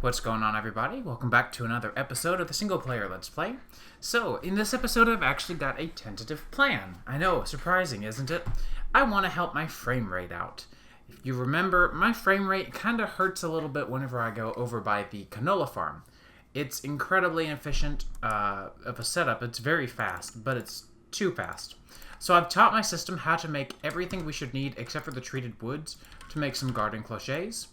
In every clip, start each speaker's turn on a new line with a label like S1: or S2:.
S1: What's going on, everybody? Welcome back to another episode of the single player Let's Play. So, in this episode I've actually got a tentative plan. I know, surprising, isn't it? I want to help my frame rate out. If you remember, my frame rate kind of hurts a little bit whenever I go over by the canola farm. It's incredibly inefficient of a setup. It's very fast, but it's too fast. So I've taught my system how to make everything we should need except for the treated woods to make some garden cloches.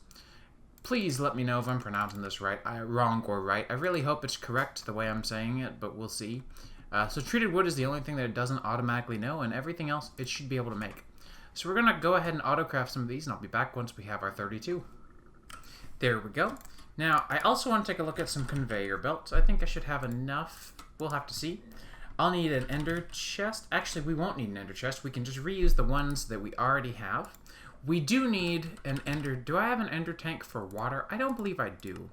S1: Please let me know if I'm pronouncing this wrong or right. I really hope it's correct the way I'm saying it, but we'll see. So treated wood is the only thing that it doesn't automatically know, and everything else it should be able to make. So we're going to go ahead and autocraft some of these, and I'll be back once we have our 32. There we go. Now, I also want to take a look at some conveyor belts. I think I should have enough. We'll have to see. I'll need an ender chest. Actually, we won't need an ender chest. We can just reuse the ones that we already have. We do need an ender. Do I have an ender tank for water? I don't believe I do.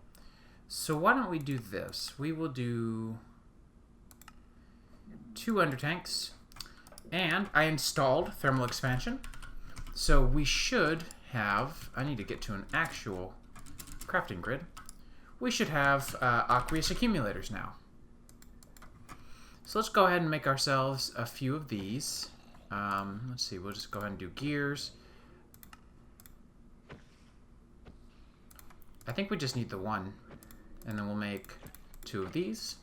S1: So why don't we do this? We will do 2 ender tanks. And I installed thermal expansion. So we should have... I need to get to an actual crafting grid. We should have aqueous accumulators now. So let's go ahead and make ourselves a few of these. Let's see, we'll just go ahead and do gears. I think we just need the one, and then we'll make 2 of these.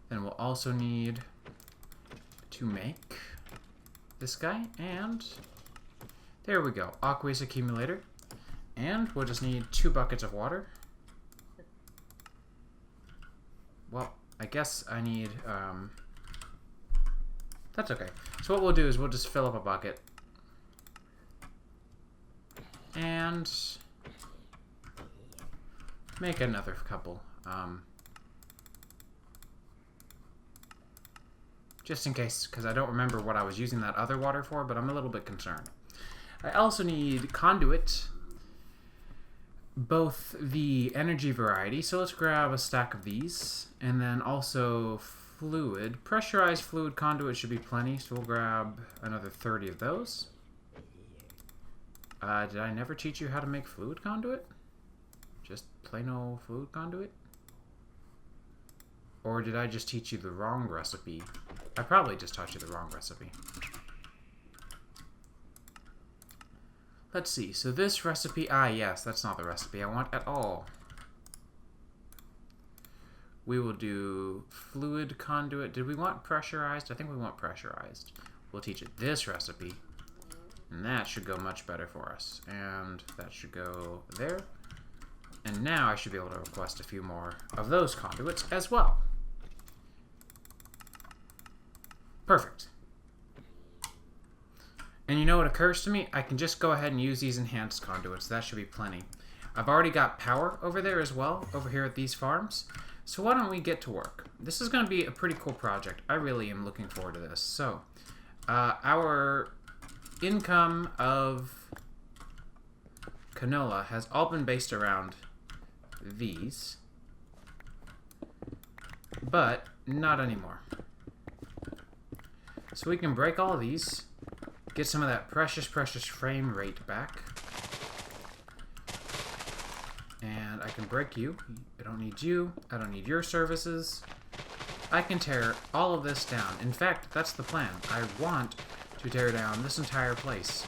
S1: Then we'll also need to make this guy, and there we go, aqueous accumulator. And we'll just need 2 buckets of water. Well, I guess I need, that's okay. So what we'll do is we'll just fill up a bucket. And make another couple. Just in case, because I don't remember what I was using that other water for, but I'm a little bit concerned. I also need conduit, both the energy variety, so let's grab a stack of these, and then also fluid. Pressurized fluid conduit should be plenty, so we'll grab another 30 of those. Did I never teach you how to make fluid conduit? Just plain old fluid conduit? Or did I just teach you the wrong recipe? I probably just taught you the wrong recipe. Let's see, so this recipe, yes, that's not the recipe I want at all. We will do fluid conduit. Did we want pressurized? I think we want pressurized. We'll teach it this recipe, and that should go much better for us. And that should go there. And now I should be able to request a few more of those conduits as well. Perfect. And you know what occurs to me? I can just go ahead and use these enhanced conduits. That should be plenty. I've already got power over there as well, over here at these farms. So why don't we get to work? This is going to be a pretty cool project. I really am looking forward to this. So, our income of canola has all been based around these, but not anymore. So we can break all of these, get some of that precious frame rate back, and I can break you. I don't need you. I don't need your services. I can tear all of this down. In fact, that's the plan. I want to tear down this entire place.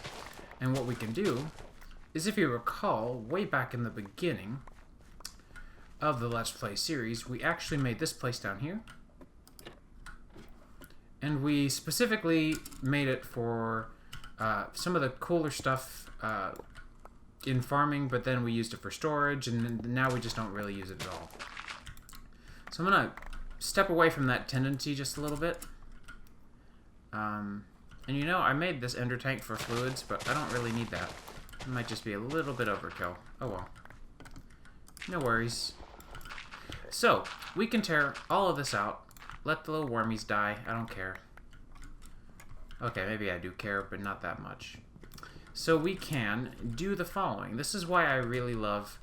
S1: And what we can do is, if you recall, way back in the beginning of the Let's Play series, we actually made this place down here. And we specifically made it for some of the cooler stuff in farming, but then we used it for storage, and now we just don't really use it at all. So I'm going to step away from that tendency just a little bit. And you know, I made this ender tank for fluids, but I don't really need that. It might just be a little bit overkill. Oh well. No worries. So, we can tear all of this out. Let the little wormies die. I don't care. Okay, maybe I do care, but not that much. So we can do the following. This is why I really love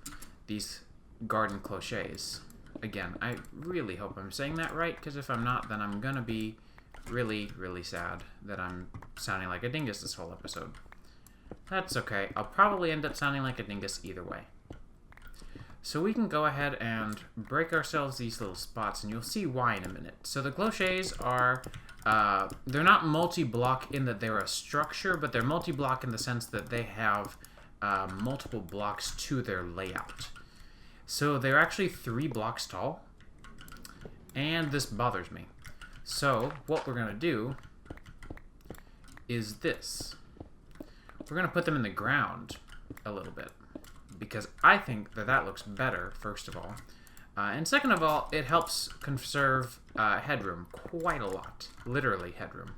S1: these garden cloches. Again, I really hope I'm saying that right, because if I'm not, then I'm going to be really sad that I'm sounding like a dingus this whole episode. That's okay. I'll probably end up sounding like a dingus either way. So we can go ahead and break ourselves these little spots, and you'll see why in a minute. So the cloches are, they're not multi-block in that they're a structure, but they're multi-block in the sense that they have multiple blocks to their layout. So they're actually 3 blocks tall, and this bothers me. So what we're going to do is this. We're going to put them in the ground a little bit, because I think that that looks better, first of all. And second of all, it helps conserve headroom quite a lot. Literally headroom.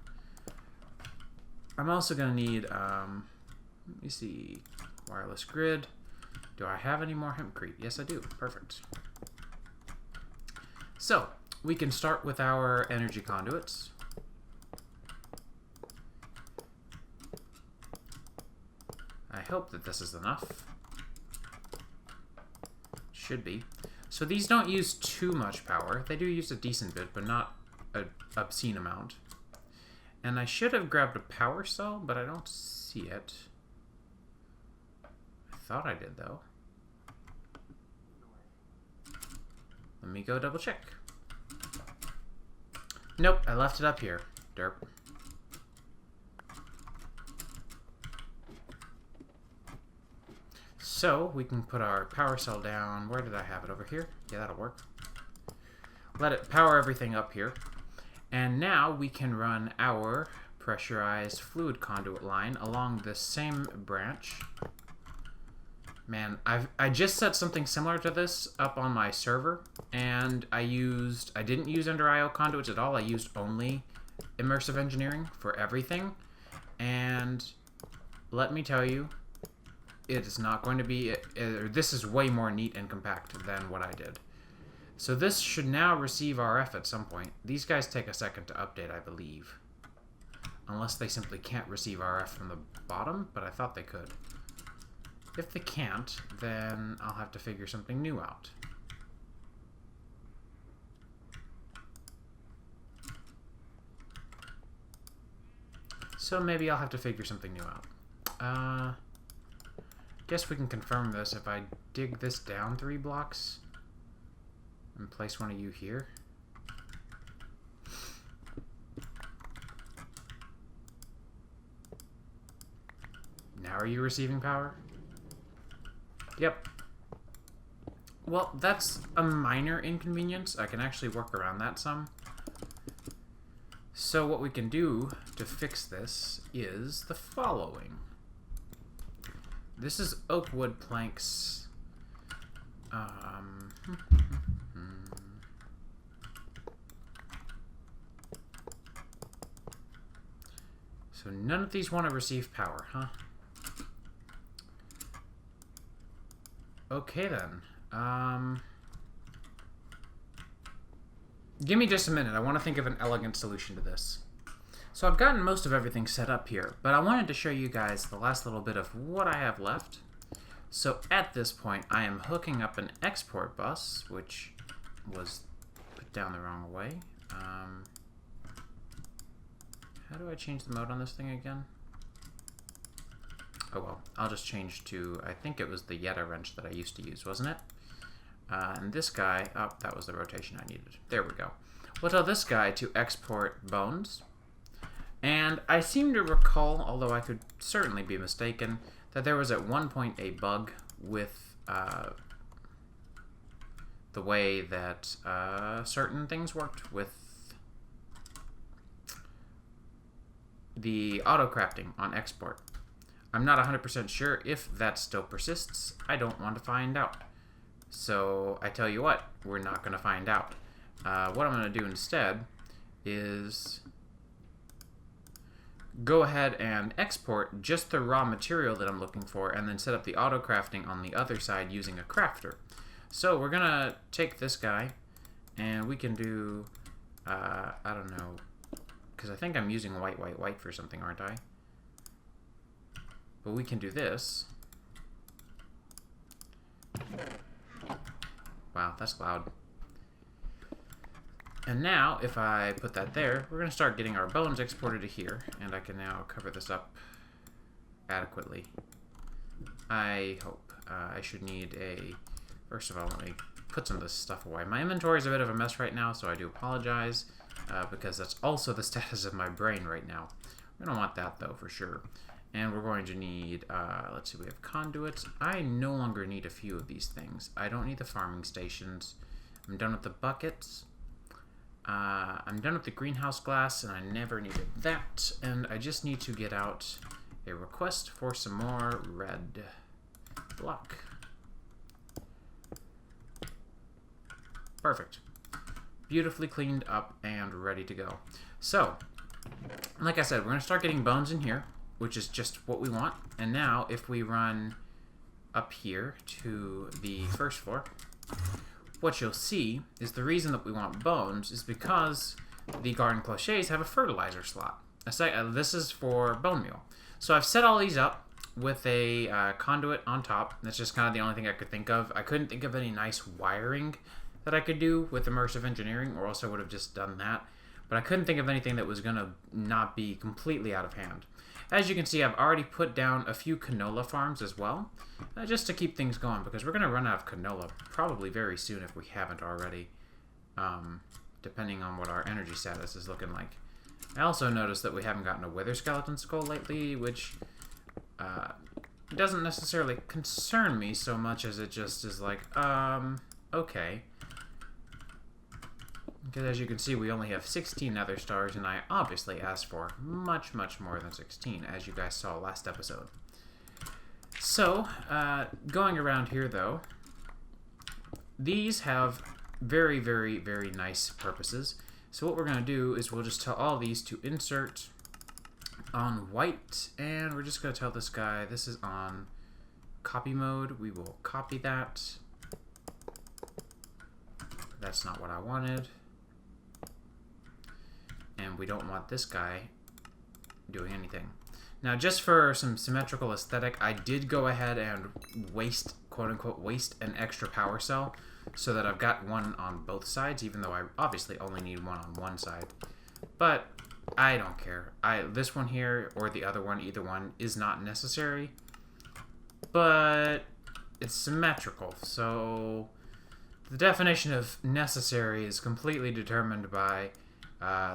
S1: I'm also going to need, let me see, wireless grid. Do I have any more hempcrete? Yes, I do. Perfect. So, we can start with our energy conduits. I hope that this is enough. Should be. So these don't use too much power. They do use a decent bit, but not an obscene amount. And I should have grabbed a power cell, but I don't see it. I thought I did, though. Let me go double check. Nope, I left it up here. Derp. So, we can put our power cell down. Where did I have it? Over here? Yeah, that'll work. Let it power everything up here. And now we can run our pressurized fluid conduit line along this same branch. Man, I just set something similar to this up on my server, and I didn't use under IO conduits at all. I used only immersive engineering for everything. And let me tell you, it is not going to be, this is way more neat and compact than what I did. So this should now receive RF at some point. These guys take a second to update, I believe. Unless they simply can't receive RF from the bottom, but I thought they could. If they can't, then I'll have to figure something new out. So maybe I'll have to figure something new out. Guess we can confirm this if I dig this down 3 blocks and place one of you here. Now are you receiving power? Yep. Well, that's a minor inconvenience. I can actually work around that some. So what we can do to fix this is the following. This is oak wood planks. So none of these want to receive power, huh? Okay then. Give me just a minute. I want to think of an elegant solution to this. So I've gotten most of everything set up here, but I wanted to show you guys the last little bit of what I have left. So at this point, I am hooking up an export bus, which was put down the wrong way. How do I change the mode on this thing again? Oh well, I'll just change to, I think it was the Yeta wrench that I used to use, wasn't it? And this guy, oh, that was the rotation I needed. There we go. We'll tell this guy to export bones. And I seem to recall, although I could certainly be mistaken, that there was at one point a bug with the way that certain things worked with the auto-crafting on export. I'm not 100% sure if that still persists. I don't want to find out. So I tell you what, we're not going to find out. What I'm going to do instead is go ahead and export just the raw material that I'm looking for, and then set up the auto crafting on the other side using a crafter. So we're going to take this guy, and we can do, I don't know, because I think I'm using white, white, white for something, aren't I? But we can do this. Wow, that's loud. And now, if I put that there, we're going to start getting our bones exported to here, and I can now cover this up adequately. I hope. I should need a First of all, let me put some of this stuff away. My inventory is a bit of a mess right now, so I do apologize, because that's also the status of my brain right now. We don't want that, though, for sure. And we're going to need, let's see, we have conduits. I no longer need a few of these things. I don't need the farming stations. I'm done with the buckets. I'm done with the greenhouse glass, and I never needed that. And I just need to get out a request for some more red block. Perfect. Beautifully cleaned up and ready to go. So, like I said, we're going to start getting bones in here, which is just what we want. And now, if we run up here to the first floor, what you'll see is the reason that we want bones is because the garden cloches have a fertilizer slot. This is for bone meal. So I've set all these up with a conduit on top. That's just kind of the only thing I could think of. I couldn't think of any nice wiring that I could do with immersive engineering, or else I would have just done that. But I couldn't think of anything that was going to not be completely out of hand. As you can see, I've already put down a few canola farms as well, just to keep things going, because we're going to run out of canola probably very soon if we haven't already, depending on what our energy status is looking like. I also noticed that we haven't gotten a wither skeleton skull lately, which doesn't necessarily concern me so much as it just is like, okay. Because as you can see, we only have 16 nether stars, and I obviously asked for much, much more than 16, as you guys saw last episode. So, going around here, though, these have very, very, very nice purposes. So what we're going to do is we'll just tell all these to insert on white, and we're just going to tell this guy this is on copy mode. We will copy that. That's not what I wanted. And we don't want this guy doing anything. Now, just for some symmetrical aesthetic, I did go ahead and waste, quote-unquote, waste an extra power cell so that I've got one on both sides, even though I obviously only need one on one side. But I don't care. This one here or the other one, either one, is not necessary. But it's symmetrical, so the definition of necessary is completely determined by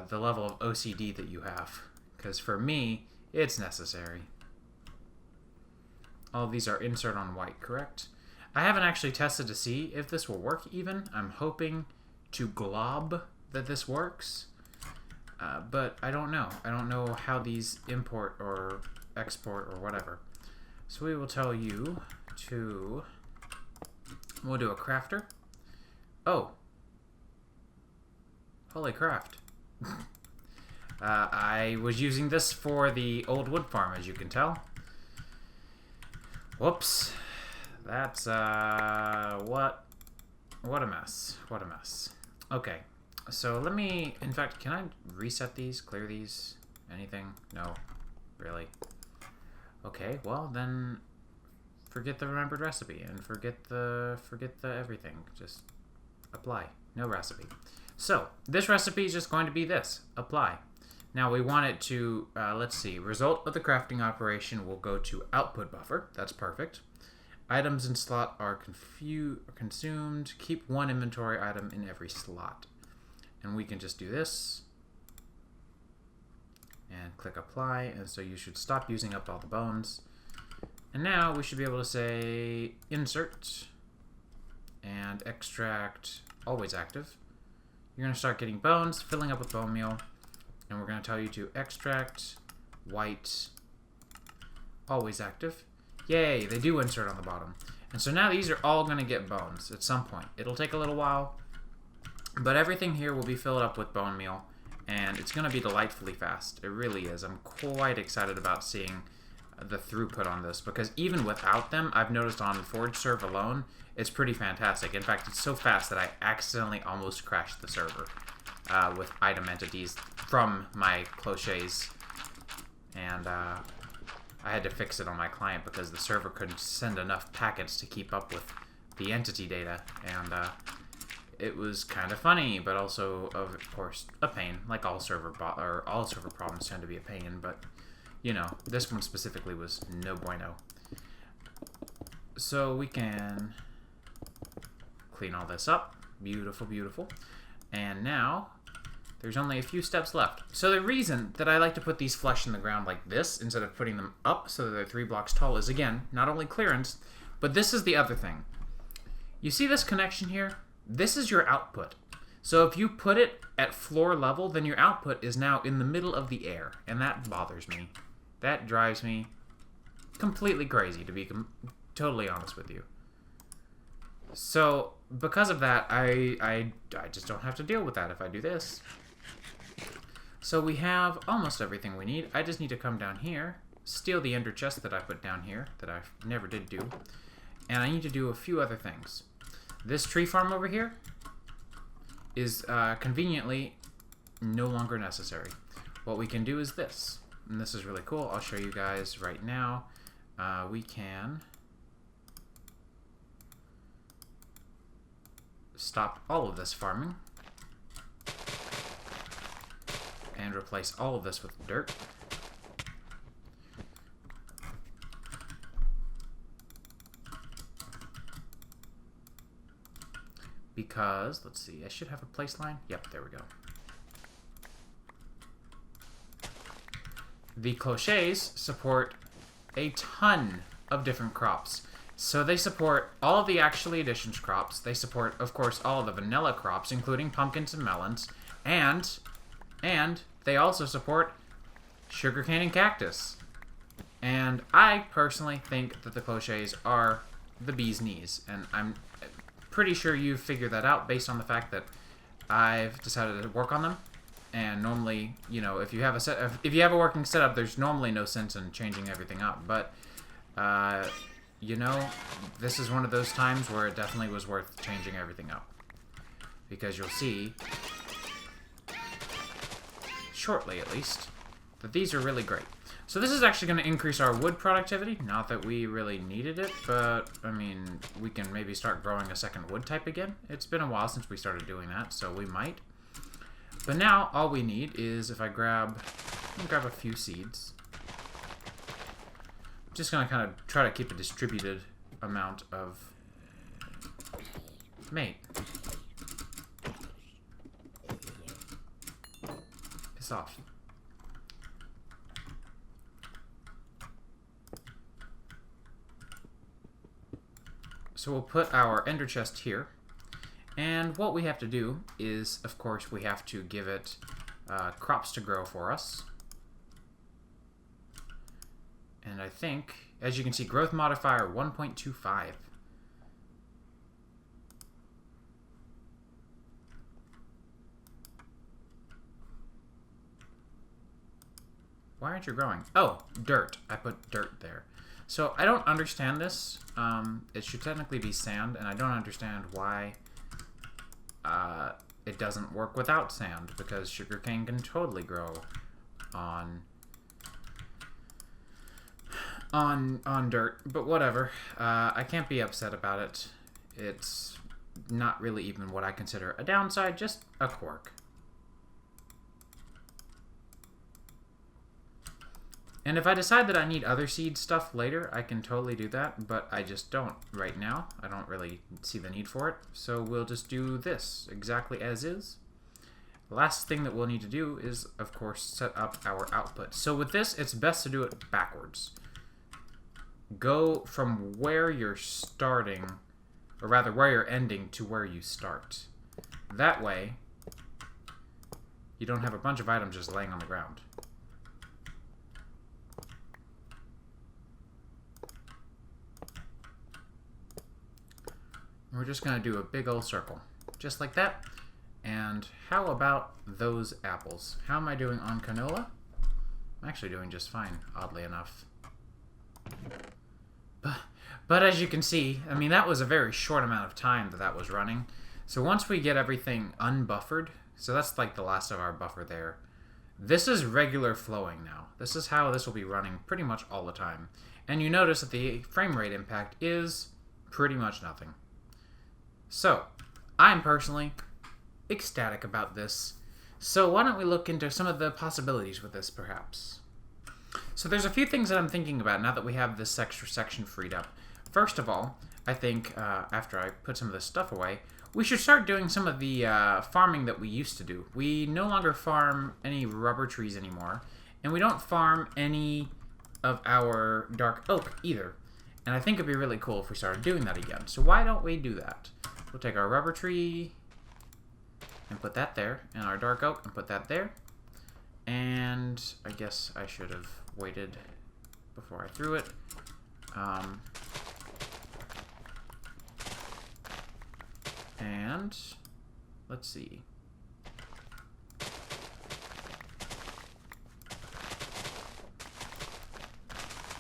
S1: the level of OCD that you have. Because for me, it's necessary. All of these are insert on white, correct? I haven't actually tested to see if this will work even. I'm hoping to glob that this works. But I don't know. I don't know how these import or export or whatever. So we will tell you to... We'll do a crafter. Oh. Holy craft. I was using this for the old wood farm, as you can tell. Whoops. That's, what a mess. What a mess. Okay. So let me, in fact, can I reset these, clear these, anything? No, really. Okay, well then, forget the remembered recipe and forget the everything. Just apply. No recipe. So this recipe is just going to be this: apply. Now we want it to, let's see, result of the crafting operation will go to output buffer. That's perfect. Items in slot are consumed. Keep one inventory item in every slot. And we can just do this and click apply, and so you should stop using up all the bones. And now we should be able to say insert and extract always active. You're going to start getting bones, filling up with bone meal, and we're going to tell you to extract white always active. Yay, they do insert on the bottom. And so now these are all going to get bones at some point. It'll take a little while, but everything here will be filled up with bone meal, and it's going to be delightfully fast. It really is. I'm quite excited about seeing the throughput on this, because even without them, I've noticed on Forge Serve alone, it's pretty fantastic. In fact, it's so fast that I accidentally almost crashed the server with item entities from my cloches, and I had to fix it on my client because the server couldn't send enough packets to keep up with the entity data, and it was kind of funny, but also, of course, a pain. Like all server problems tend to be a pain, but you know, this one specifically was no bueno. So we can clean all this up. Beautiful, beautiful. And now, there's only a few steps left. So the reason that I like to put these flush in the ground like this, instead of putting them up so that they're 3 blocks tall, is again, not only clearance, but this is the other thing. You see this connection here? This is your output. So if you put it at floor level, then your output is now in the middle of the air, and that bothers me. That drives me completely crazy, to be totally honest with you. So because of that, I just don't have to deal with that if I do this. So we have almost everything we need. I just need to come down here, steal the ender chest that I put down here, that I never did do, and I need to do a few other things. This tree farm over here is conveniently no longer necessary. What we can do is this, and this is really cool. I'll show you guys right now. We can stop all of this farming and replace all of this with dirt. Because, let's see, I should have a place line. Yep, there we go. The cloches support a ton of different crops. So they support all of the actually additions crops. They support, of course, all of the vanilla crops, including pumpkins and melons. And they also support sugarcane and cactus. And I personally think that the cloches are the bee's knees. And I'm pretty sure you've figured that out based on the fact that I've decided to work on them. And normally, you know, if you have a working setup, there's normally no sense in changing everything up. But you know, this is one of those times where it definitely was worth changing everything up, because you'll see shortly, at least, that these are really great. So this is actually going to increase our wood productivity. Not that we really needed it, but I mean, we can maybe start growing a second wood type again. It's been a while since we started doing that, so we might. But now all we need is, if I grab a few seeds. I'm just going to kind of try to keep a distributed amount of mate. Piss off. So we'll put our ender chest here. And what we have to do is, of course, we have to give it crops to grow for us. And I think, as you can see, growth modifier 1.25. Why aren't you growing? Oh, dirt. I put dirt there. So I don't understand this. It should technically be sand, and I don't understand why it doesn't work without sand, because sugarcane can totally grow on dirt, but whatever. I can't be upset about it. It's not really even what I consider a downside, just a quirk. And if I decide that I need other seed stuff later, I can totally do that, but I just don't right now. I don't really see the need for it, so we'll just do this exactly as is. The last thing that we'll need to do is, of course, set up our output. So with this, it's best to do it backwards. Go from where you're starting, or rather where you're ending, to where you start. That way, you don't have a bunch of items just laying on the ground. We're just going to do a big old circle, just like that. And how about those apples? How am I doing on canola? I'm actually doing just fine, oddly enough. But as you can see, I mean, that was a very short amount of time that was running. So once we get everything unbuffered, so that's like the last of our buffer there, this is regular flowing now. This is how this will be running pretty much all the time. And you notice that the frame rate impact is pretty much nothing. So, I'm personally ecstatic about this. So why don't we look into some of the possibilities with this, perhaps? So there's a few things that I'm thinking about now that we have this extra section freed up. First of all, I think after I put some of this stuff away, we should start doing some of the farming that we used to do. We no longer farm any rubber trees anymore, and we don't farm any of our dark oak either. And I think it'd be really cool if we started doing that again. So why don't we do that? We'll take our rubber tree and put that there, and our dark oak and put that there. And I guess I should have waited before I threw it. And let's see.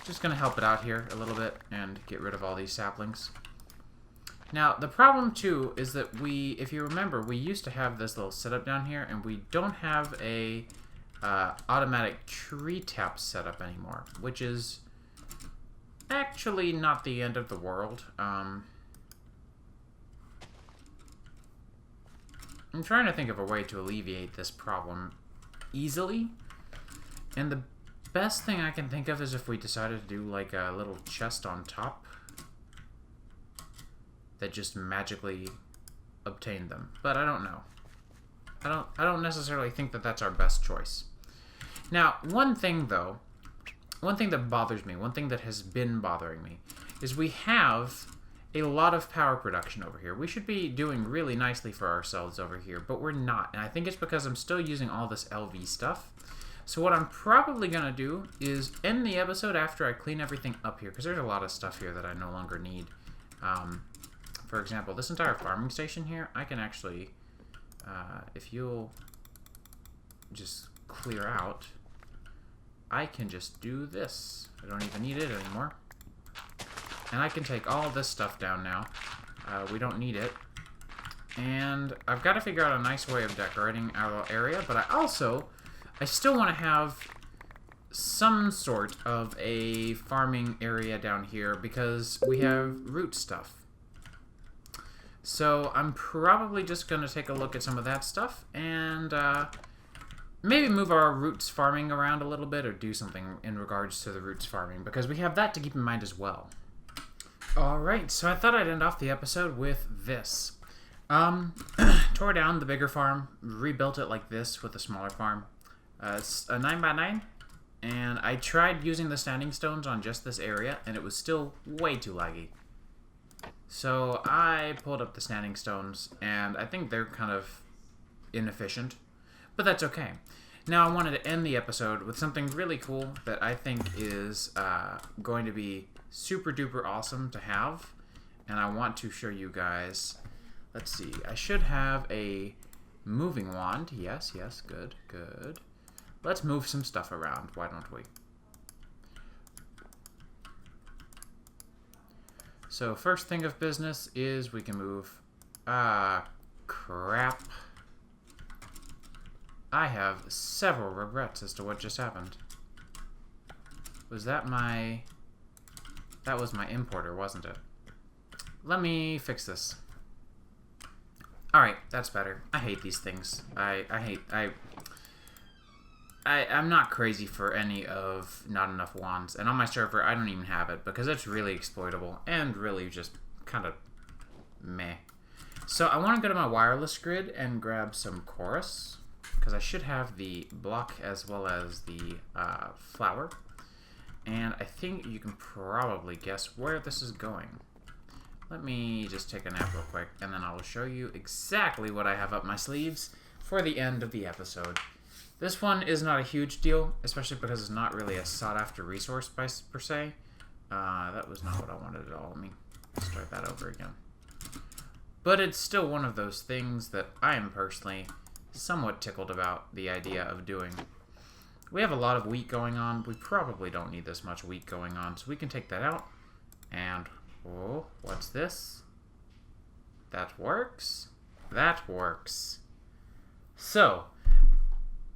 S1: Just gonna help it out here a little bit and get rid of all these saplings. Now, the problem too is that if you remember, we used to have this little setup down here, and we don't have a automatic tree tap setup anymore, which is actually not the end of the world. I'm trying to think of a way to alleviate this problem easily, and the best thing I can think of is if we decided to do like a little chest on top that just magically obtained them. But I don't know. I don't necessarily think that that's our best choice. Now, one thing though, one thing that bothers me, one thing that has been bothering me, is we have a lot of power production over here. We should be doing really nicely for ourselves over here, but we're not. And I think it's because I'm still using all this LV stuff. So what I'm probably going to do is end the episode after I clean everything up here, because there's a lot of stuff here that I no longer need. For example, this entire farming station here, I can actually, if you'll just clear out, I can just do this. I don't even need it anymore. And I can take all of this stuff down now. We don't need it. And I've got to figure out a nice way of decorating our little area, but I still want to have some sort of a farming area down here because we have root stuff. So I'm probably just going to take a look at some of that stuff and maybe move our roots farming around a little bit or do something in regards to the roots farming because we have that to keep in mind as well. Alright, so I thought I'd end off the episode with this. Tore down the bigger farm, rebuilt it like this with a smaller farm. It's a 9x9, and I tried using the standing stones on just this area, and it was still way too laggy. So I pulled up the standing stones, and I think they're kind of inefficient, but that's okay. Now I wanted to end the episode with something really cool that I think is going to be super duper awesome to have, and I want to show you guys. Let's see, I should have a moving wand. Yes, good. Let's move some stuff around, why don't we? So first thing of business is we can move... crap. I have several regrets as to what just happened. Was that my... That was my importer, wasn't it? Let me fix this. Alright, that's better. I hate these things. I'm not crazy for any of not enough wands, and on my server I don't even have it because it's really exploitable and really just kind of meh. So I want to go to my wireless grid and grab some chorus because I should have the block as well as the flower, and I think you can probably guess where this is going. Let me just take a nap real quick and then I will show you exactly what I have up my sleeves for the end of the episode. This one is not a huge deal, especially because it's not really a sought-after resource per se. That was not what I wanted at all. Let me start that over again. But it's still one of those things that I am personally somewhat tickled about the idea of doing. We have a lot of wheat going on. We probably don't need this much wheat going on, so we can take that out. And, oh, what's this? That works. That works. So...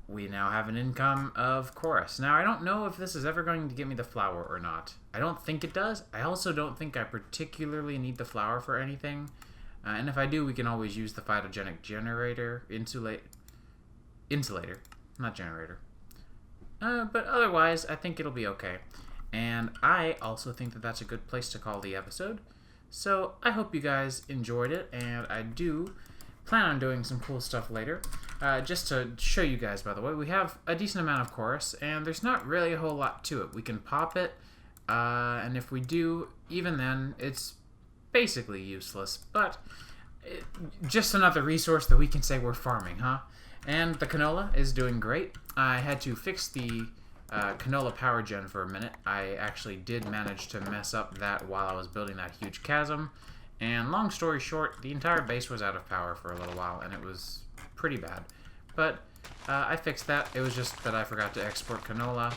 S1: we now have an income of chorus. Now, I don't know if this is ever going to get me the flower or not. I don't think it does. I also don't think I particularly need the flower for anything. And if I do, we can always use the phytogenic generator, insulator, not generator. But otherwise, I think it'll be okay. And I also think that that's a good place to call the episode. So I hope you guys enjoyed it, and I do plan on doing some cool stuff later. Just to show you guys, by the way, we have a decent amount of chorus, and there's not really a whole lot to it. We can pop it, and if we do, even then, it's basically useless, but just another resource that we can say we're farming, huh? And the canola is doing great. I had to fix the canola power gen for a minute. I actually did manage to mess up that while I was building that huge chasm. And long story short, the entire base was out of power for a little while, and it was pretty bad. But I fixed that. It was just that I forgot to export canola.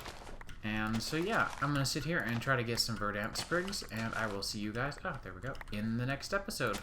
S1: And so yeah, I'm going to sit here and try to get some verdant sprigs, and I will see you guys, there we go, in the next episode.